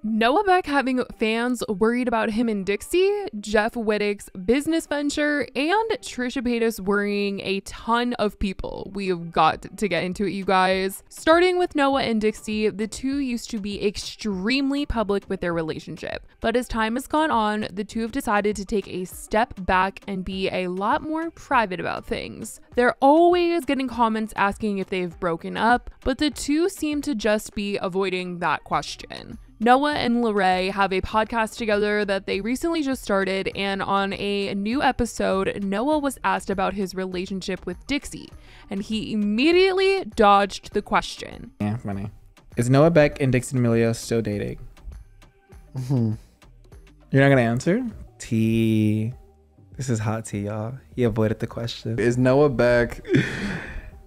Noah Beck having fans worried about him and Dixie, Jeff Wittick's business venture, and TRISHA Paytas worrying a ton of people. We have got to get into it, you guys. Starting with Noah and Dixie, the two used to be extremely public with their relationship. But as time has gone on, the two have decided to take a step back and be a lot more private about things. They're always getting comments asking if they've broken up, but the two seem to just be avoiding that question. Noah and Lorraine have a podcast together that they recently just started, and on a new episode, Noah was asked about his relationship with Dixie, and he immediately dodged the question. Yeah, funny. Is Noah Beck and Dixie D'Amelio still dating? You're not gonna answer? Tea. This is hot tea, y'all. He avoided the question. Is Noah Beck...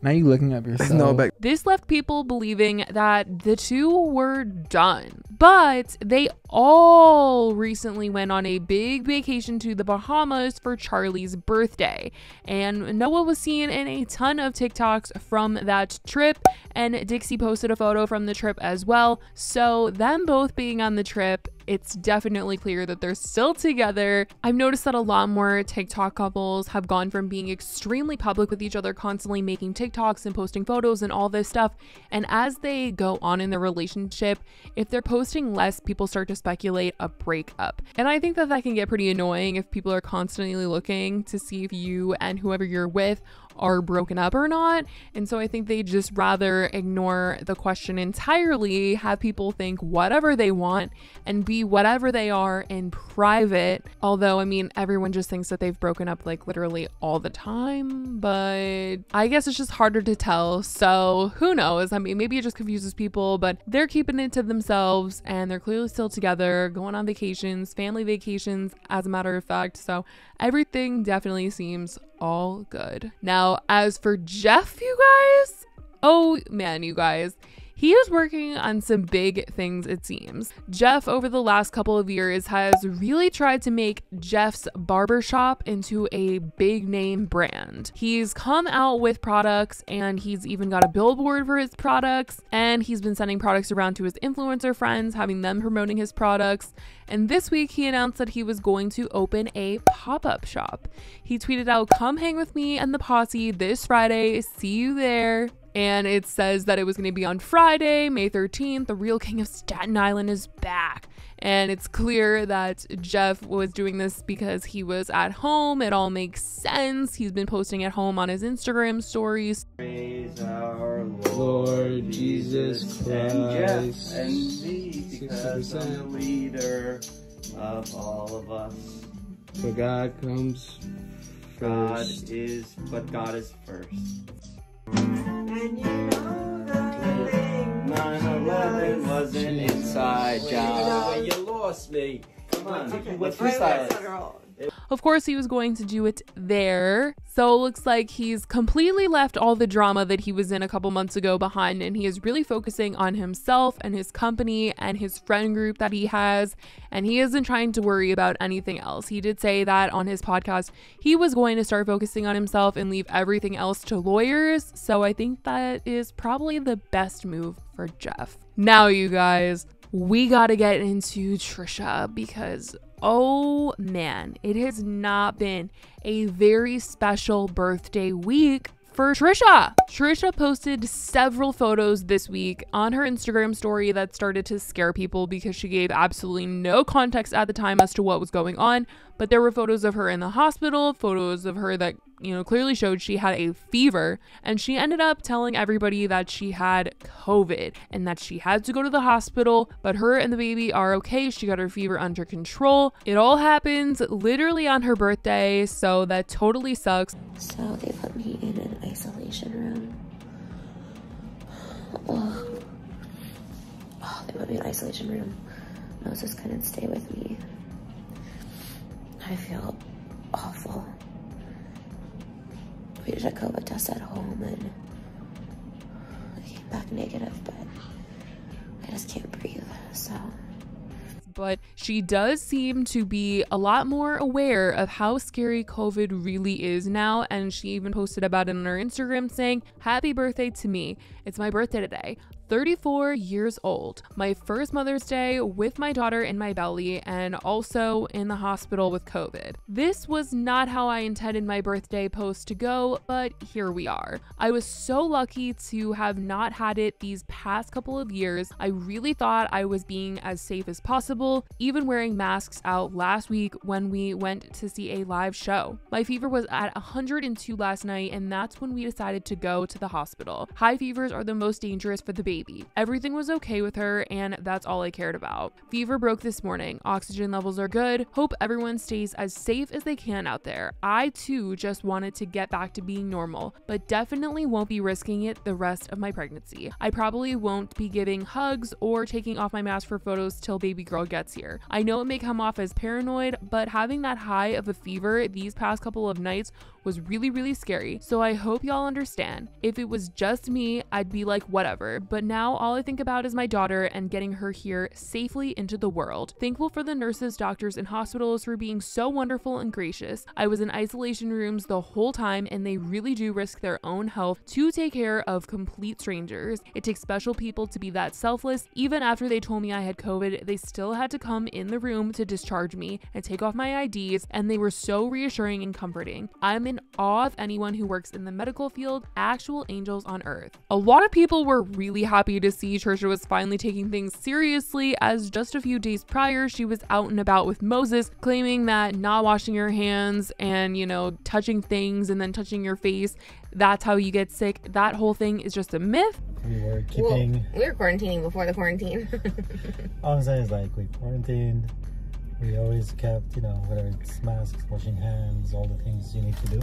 Now you looking up yourself. Is Noah Beck... This left people believing that the two were done, but they all recently went on a big vacation to the Bahamas for Charlie's birthday, and Noah was seen in a ton of TikToks from that trip, and Dixie posted a photo from the trip as well. So them both being on the trip, it's definitely clear that they're still together. I've noticed that a lot more TikTok couples have gone from being extremely public with each other, constantly making TikToks and posting photos and all this stuff, and as they go on in their relationship, if they're posting less, people start to speculate a breakup. And I think that that can get pretty annoying if people are constantly looking to see if you and whoever you're with are broken up or not. And so I think they just rather ignore the question entirely, have people think whatever they want and be whatever they are in private. Although, I mean, everyone just thinks that they've broken up like literally all the time, but I guess it's just harder to tell. So who knows? I mean, maybe it just confuses people, but they're keeping it to themselves and they're clearly still together, going on vacations, family vacations, as a matter of fact. So everything definitely seems all good. Now, as for Jeff, you guys, oh man, you guys, he is working on some big things, it seems. Jeff, over the last couple of years, has really tried to make Jeff's Barbershop into a big name brand. He's come out with products and he's even got a billboard for his products, and he's been sending products around to his influencer friends, having them promoting his products. And this week he announced that he was going to open a pop-up shop. He tweeted out, "Come hang with me and the posse this Friday. See you there." And it says that it was going to be on Friday, May 13th. The real king of Staten Island is back. And it's clear that Jeff was doing this because he was at home. It all makes sense. He's been posting at home on his Instagram stories. Praise our Lord Jesus Christ. And Jeff and me, because I'm the leader of all of us. But God comes first. God is first. And you know the thing 9/11 was an inside job. You lost me. Come on, let's freestyle it. Of course, he was going to do it there. So it looks like he's completely left all the drama that he was in a couple months ago behind, and he is really focusing on himself and his company and his friend group that he has, and he isn't trying to worry about anything else. He did say that on his podcast he was going to start focusing on himself and leave everything else to lawyers. So I think that is probably the best move for Jeff. Now, you guys, we gotta get into TRISHA because oh man, it has not been a very special birthday week for TRISHA. TRISHA posted several photos this week on her Instagram story that started to scare people because she gave absolutely no context at the time as to what was going on. But there were photos of her in the hospital, photos of her that, you know, clearly showed she had a fever, and she ended up telling everybody that she had COVID and that she had to go to the hospital, but her and the baby are okay. She got her fever under control. It all happened literally on her birthday, so that totally sucks. So they put me in an isolation room. Oh, they put me in an isolation room. Moses couldn't stay with me. I feel awful. We did a COVID test at home and I came back negative, but I just can't breathe, so. But she does seem to be a lot more aware of how scary COVID really is now, and she even posted about it on her Instagram saying, "Happy birthday to me. It's my birthday today. 34 years old. My first Mother's Day with my daughter in my belly and also in the hospital with COVID. This was not how I intended my birthday post to go, but here we are. I was so lucky to have not had it these past couple of years. I really thought I was being as safe as possible, even wearing masks out last week when we went to see a live show. My fever was at 102 last night, and that's when we decided to go to the hospital. High fevers are the most dangerous for the baby. Everything was okay with her, and that's all I cared about. Fever broke this morning. Oxygen levels are good. Hope everyone stays as safe as they can out there. I too just wanted to get back to being normal, but definitely won't be risking it the rest of my pregnancy. I probably won't be giving hugs or taking off my mask for photos till baby girl gets here. I know it may come off as paranoid, but having that high of a fever these past couple of nights was really scary, so I hope y'all understand. If it was just me, I'd be like whatever, but now all I think about is my daughter and getting her here safely into the world. Thankful for the nurses, doctors, and hospitals for being so wonderful and gracious. I was in isolation rooms the whole time, and they really do risk their own health to take care of complete strangers. It takes special people to be that selfless. Even after they told me I had COVID, they still had to come in the room to discharge me and take off my IDs, and they were so reassuring and comforting. I'm in awe of anyone who works in the medical field, actual angels on earth. A lot of people were really happy to see TRISHA was finally taking things seriously, as just a few days prior she was out and about with Moses claiming that not washing your hands and, you know, touching things and then touching your face, that's how you get sick. That whole thing is just a myth. We were keeping... Well, we were quarantining before the quarantine. All I'm saying is, like, we quarantined. We always kept, you know, whether it's masks, washing hands, all the things you need to do.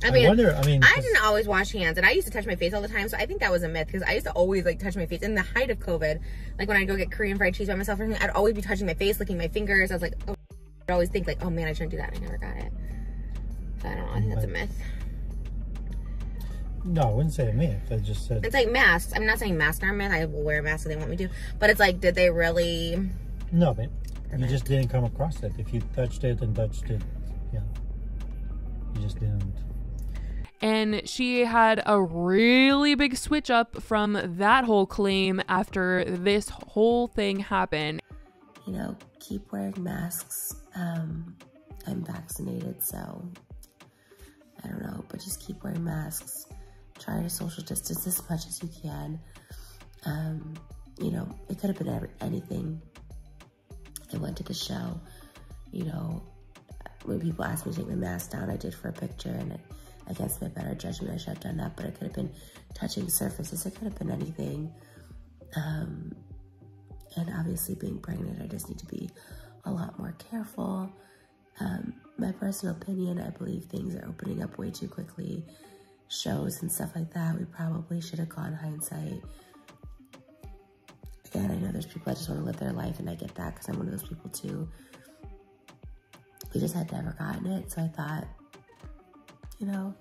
I didn't always wash hands, and I used to touch my face all the time, so I think that was a myth, because I used to always, like, touch my face. In the height of COVID, like, when I'd go get Korean fried cheese by myself or something, I'd always be touching my face, licking my fingers. I was like, oh, I'd always think, like, oh, man, I shouldn't do that. I never got it. So I don't know. I think that's a myth. No, I wouldn't say a myth. I just said... It's like masks. I'm not saying masks are a myth. I will wear a mask if they want me to. But it's like, did they really... No, but you just didn't come across it. If you touched it, yeah. You just didn't. And she had a really big switch up from that whole claim after this whole thing happened. You know, keep wearing masks. I'm vaccinated, so I don't know, but just keep wearing masks. Try to social distance as much as you can. You know, it could have been anything. I went to the show, you know, when people asked me to take my mask down, I did for a picture, and against my better judgment, I should have done that, but it could have been touching surfaces. It could have been anything. And obviously being pregnant, I just need to be a lot more careful. My personal opinion, I believe things are opening up way too quickly. Shows and stuff like that, we probably should have gone hindsight. Again, I know there's people that just want to live their life, and I get that because I'm one of those people too. We just had never gotten it, so I thought, you know,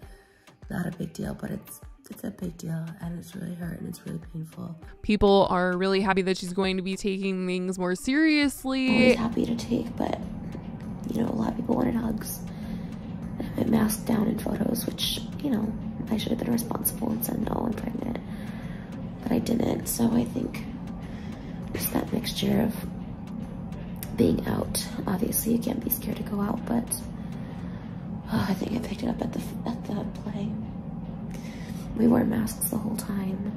not a big deal, but it's a big deal, and it's really hurt and it's really painful. People are really happy that she's going to be taking things more seriously. Always happy to take, but you know, a lot of people wanted hugs. I went masked down in photos, which, you know, I should have been responsible and said, no, I'm pregnant. But I didn't, so I think it's that mixture of being out. Obviously, you can't be scared to go out, but I think I picked it up at the play. We wore masks the whole time.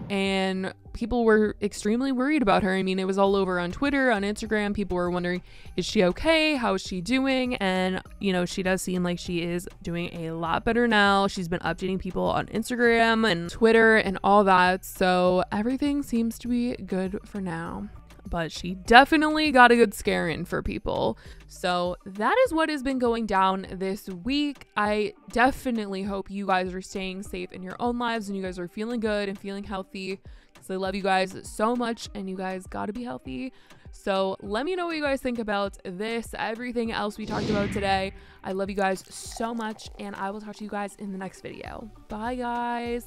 And people were extremely worried about her. I mean, it was all over on Twitter, on Instagram. People were wondering, is she okay? How is she doing? And, you know, she does seem like she is doing a lot better now. She's been updating people on Instagram and Twitter and all that. So everything seems to be good for now. But she definitely got a good scare in for people. So that is what has been going down this week. I definitely hope you guys are staying safe in your own lives and you guys are feeling good and feeling healthy, because I love you guys so much and you guys got to be healthy. So let me know what you guys think about this, everything else we talked about today. I love you guys so much, and I will talk to you guys in the next video. Bye, guys.